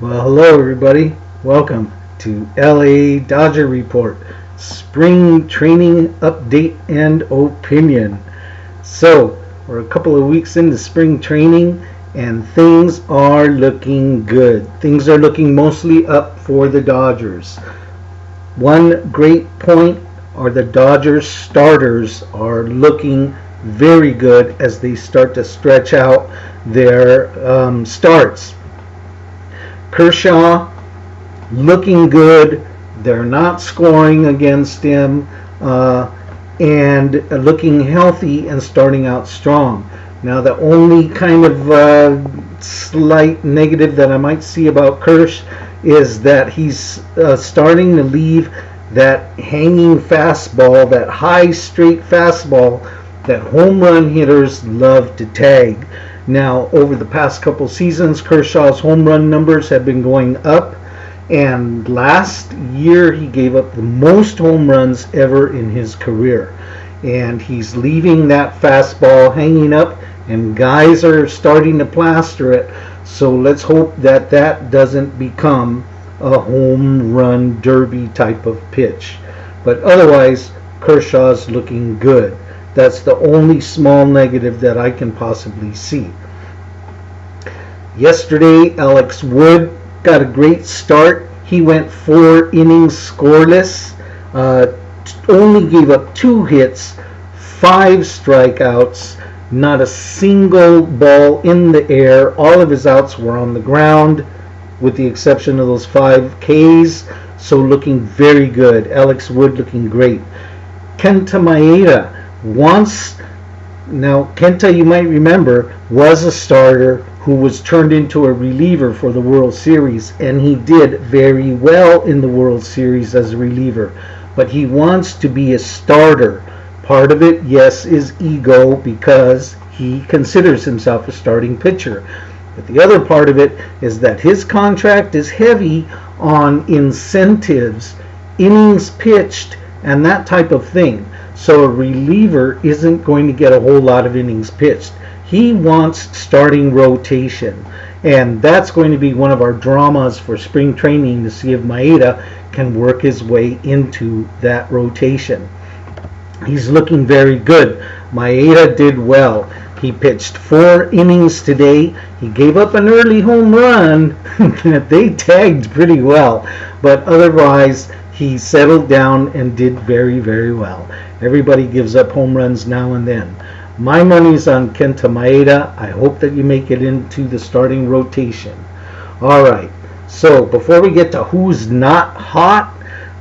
Well, hello everybody. Welcome to LA Dodger Report, Spring Training Update and Opinion. So, we're a couple of weeks into spring training and things are looking good. Things are looking mostly up for the Dodgers. One great point are the Dodgers starters are looking very good as they start to stretch out their starts. Kershaw looking good. They're not scoring against him and looking healthy and starting out strong. Now, the only kind of slight negative that I might see about Kersh is that he's starting to leave that hanging fastball, that high straight fastball that home run hitters love to tag. Now, over the past couple seasons, Kershaw's home run numbers have been going up, and last year he gave up the most home runs ever in his career. And he's leaving that fastball hanging up, and guys are starting to plaster it. So let's hope that that doesn't become a home run derby type of pitch. But otherwise, Kershaw's looking good. That's the only small negative that I can possibly see. Yesterday, Alex Wood got a great start. He went 4 innings scoreless, only gave up 2 hits, 5 strikeouts, not a single ball in the air. All of his outs were on the ground, with the exception of those 5 Ks. So looking very good. Alex Wood looking great. Kenta Maeda now Kenta, you might remember, was a starter who was turned into a reliever for the World Series, and he did very well in the World Series as a reliever. But he wants to be a starter. Part of it, yes, is ego because he considers himself a starting pitcher. But the other part of it is that his contract is heavy on incentives, innings pitched, and that type of thing. So a reliever isn't going to get a whole lot of innings pitched. He wants starting rotation. And that's going to be one of our dramas for spring training, to see if Maeda can work his way into that rotation. He's looking very good. Maeda did well. He pitched 4 innings today. He gave up an early home run that they tagged pretty well. But otherwise, he settled down and did very, very well. Everybody gives up home runs now and then. My money's on Kenta Maeda. I hope that you make it into the starting rotation. All right. So before we get to who's not hot,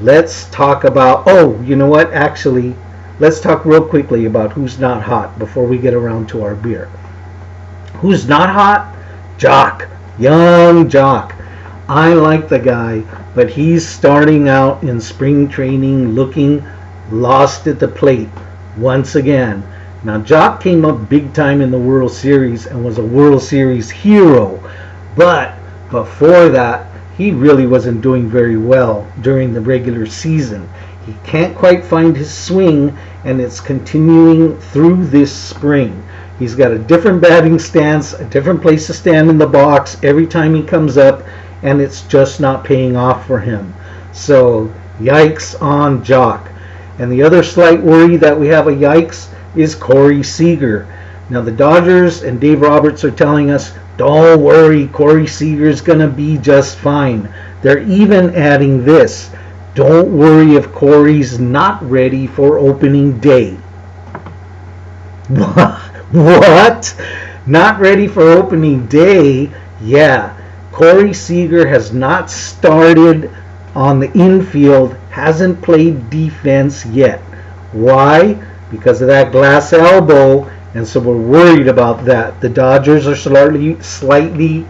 let's talk about, you know what? Actually, let's talk real quickly about who's not hot before we get around to our beer. Who's not hot? Jock. Young Jock. I like the guy, but he's starting out in spring training looking lost at the plate once again. Now, Jock came up big time in the World Series and was a World Series hero, but before that, he really wasn't doing very well during the regular season. He can't quite find his swing, and it's continuing through this spring. He's got a different batting stance, a different place to stand in the box every time he comes up, and it's just not paying off for him. So, yikes on Jock. And the other slight worry that we have a yikes is Corey Seager. Now, the Dodgers and Dave Roberts are telling us, don't worry, Corey Seager's going to be just fine. They're even adding this. Don't worry if Corey's not ready for opening day. What? Not ready for opening day? Yeah. Corey Seager has not started on the infield, hasn't played defense yet. Why? Because of that glass elbow, and so we're worried about that. The Dodgers are slightly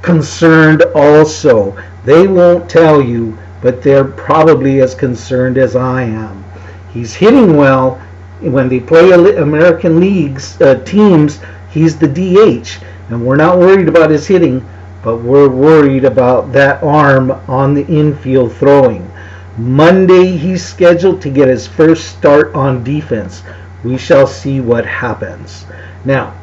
concerned also. They won't tell you, but they're probably as concerned as I am. He's hitting well. When they play American Leagues teams, he's the DH, and we're not worried about his hitting, but we're worried about that arm on the infield throwing. Monday, he's scheduled to get his first start on defense. We shall see what happens. Now,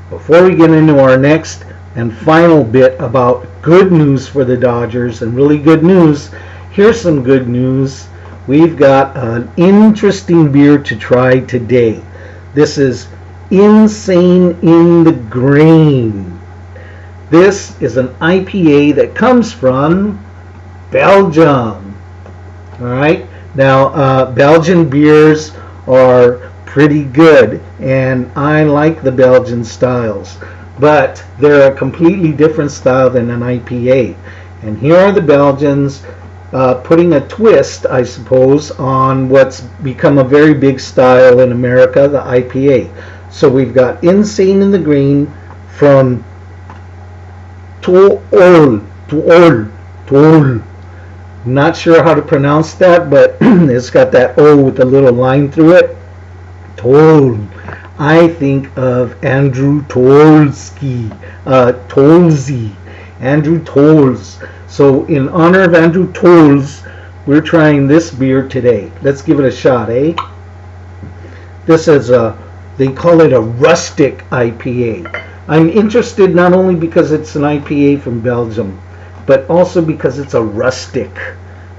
before we get into our next and final bit about good news for the Dodgers, and really good news. Here's some good news. We've got an interesting beer to try today. This is Insane in the Grain. This is an IPA that comes from Belgium. All right. Now, Belgian beers are pretty good, and I like the Belgian styles, but they're a completely different style than an IPA. And here are the Belgians putting a twist, I suppose, on what's become a very big style in America, the IPA. So we've got Insane in the Grain from Tool. Not sure how to pronounce that, but it's got that O with a little line through it. Toll. I think of Andrew Tolsky. Andrew Tolls. So in honor of Andrew Tolls, we're trying this beer today. Let's give it a shot, eh? This is they call it a rustic IPA. I'm interested not only because it's an IPA from Belgium, but also because it's a rustic.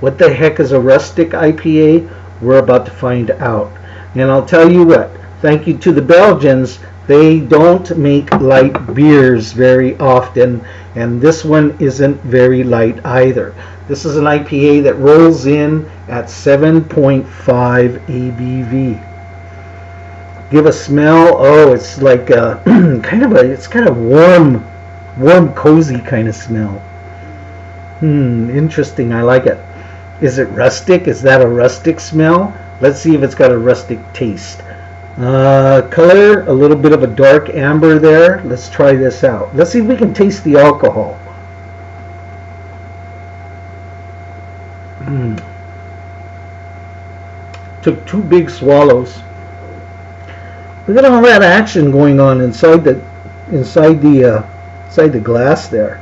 What the heck is a rustic IPA? We're about to find out. And I'll tell you what, thank you to the Belgians, they don't make light beers very often, and this one isn't very light either. This is an IPA that rolls in at 7.5 ABV. Give a smell. Oh, it's like a it's kind of warm, cozy kind of smell. Interesting. I like it. Is it rustic? Is that a rustic smell? Let's see if it's got a rustic taste. Color, a little bit of a dark amber there. Let's try this out. Let's see if we can taste the alcohol. Took 2 big swallows. Look at all that action going on inside the glass there.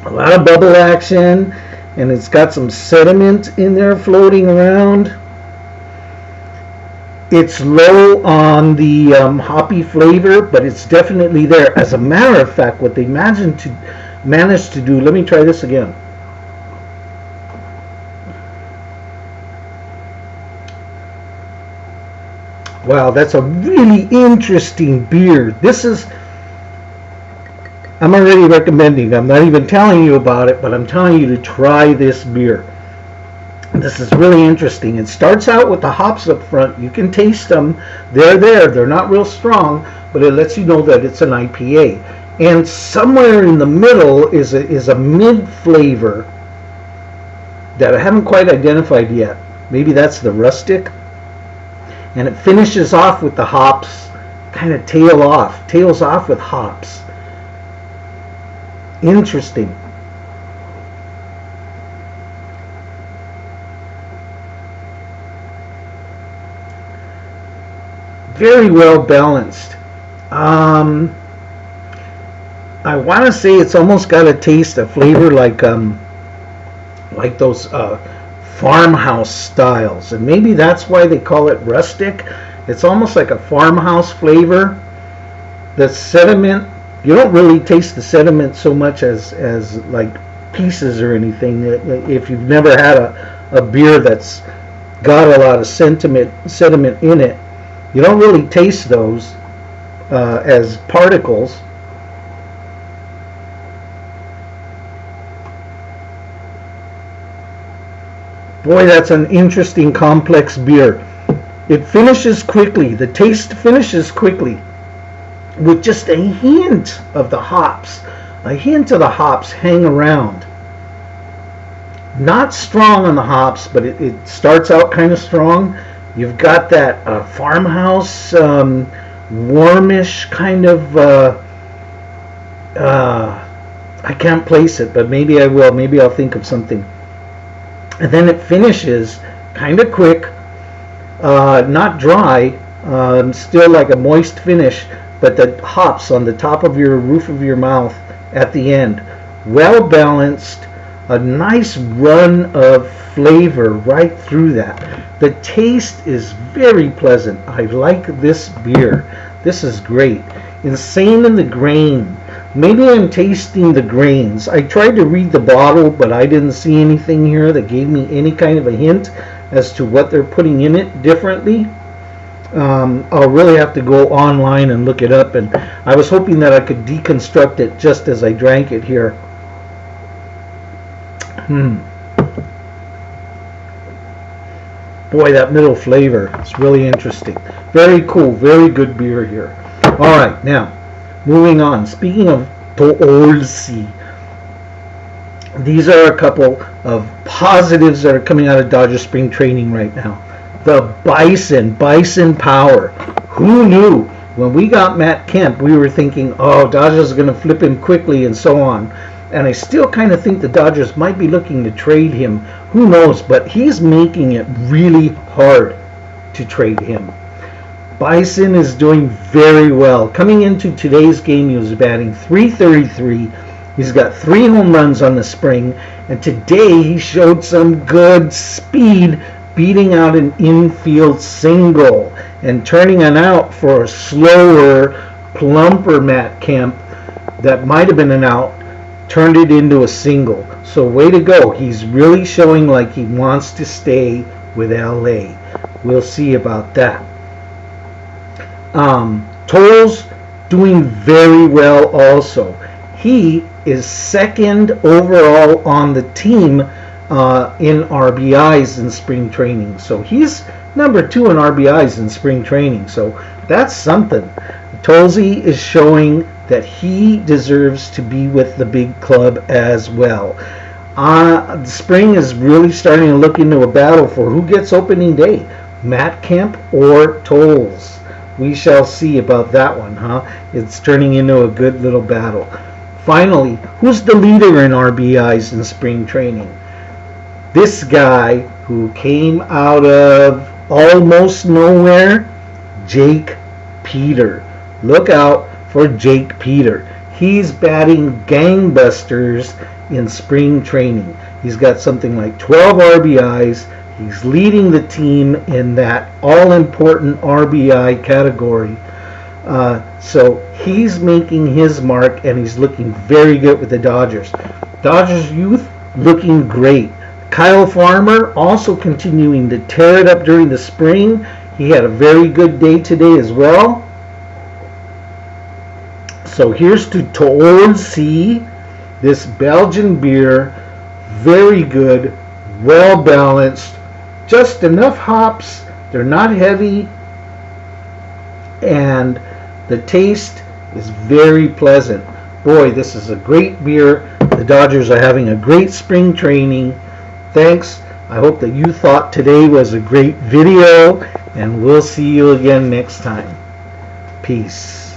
A lot of bubble action, and it's got some sediment in there floating around. It's low on the hoppy flavor, but it's definitely there. As a matter of fact, what they managed to do, let me try this again. Wow, that's a really interesting beer. I'm already recommending. I'm not even telling you about it, but I'm telling you to try this beer. This is really interesting. It starts out with the hops up front. You can taste them. They're there. They're not real strong, but it lets you know that it's an IPA. And somewhere in the middle is a mid flavor that I haven't quite identified yet. Maybe that's the rustic. And it finishes off with the hops, kind of tails off with hops. Interesting. Very well balanced. I want to say it's almost got a flavor like those farmhouse styles, and maybe that's why they call it rustic. It's almost like a farmhouse flavor. The sediment, you don't really taste the sediment so much as like pieces or anything. If you've never had a beer that's got a lot of sediment in it, you don't really taste those as particles. Boy, that's an interesting, complex beer. It finishes quickly. The taste finishes quickly with just a hint of the hops. A hint of the hops hang around. Not strong on the hops, but it starts out kind of strong. You've got that farmhouse, warmish kind of, I can't place it, but maybe I will. Maybe I'll think of something. And then it finishes kind of quick, not dry, still like a moist finish, but the hops on the top of your roof of your mouth at the end. Well balanced, a nice run of flavor right through that. The taste is very pleasant. I like this beer. This is great. Insane in the Grain. Maybe I'm tasting the grains. I tried to read the bottle, but I didn't see anything here that gave me any kind of a hint as to what they're putting in it differently. I'll really have to go online and look it up, and I was hoping that I could deconstruct it just as I drank it here. Boy, that middle flavor is really interesting. Very cool, very good beer here. Alright, now, moving on. Speaking of Toolsi, these are a couple of positives that are coming out of Dodger Spring Training right now. The Bison Power. Who knew? When we got Matt Kemp, we were thinking, oh, Dodgers are going to flip him quickly and so on. And I still kind of think the Dodgers might be looking to trade him. Who knows? But he's making it really hard to trade him. Bison is doing very well. Coming into today's game, he was batting .333. He's got 3 home runs on the spring. And today he showed some good speed, beating out an infield single and turning an out for a slower, plumper Matt Kemp that might have been an out, turned it into a single. So way to go. He's really showing like he wants to stay with LA. We'll see about that. Tolles doing very well also. He is second overall on the team in RBIs in spring training. So he's number 2 in RBIs in spring training. So that's something. Tolzy is showing that he deserves to be with the big club as well. The spring is really starting to look into a battle for who gets opening day, Matt Kemp or Tolles. We shall see about that one, huh? It's turning into a good little battle. Finally, who's the leader in RBIs in spring training? This guy who came out of almost nowhere, Jake Peter. Look out for Jake Peter. He's batting gangbusters in spring training. He's got something like 12 RBIs. He's leading the team in that all-important RBI category. So he's making his mark, and he's looking very good with the Dodgers. Dodgers youth looking great. Kyle Farmer also continuing to tear it up during the spring. He had a very good day today as well. So here's to Toolsi, this Belgian beer. Very good, well balanced, just enough hops. They're not heavy, and the taste is very pleasant. Boy, this is a great beer. The Dodgers are having a great spring training. Thanks. I hope that you thought today was a great video, and we'll see you again next time. Peace.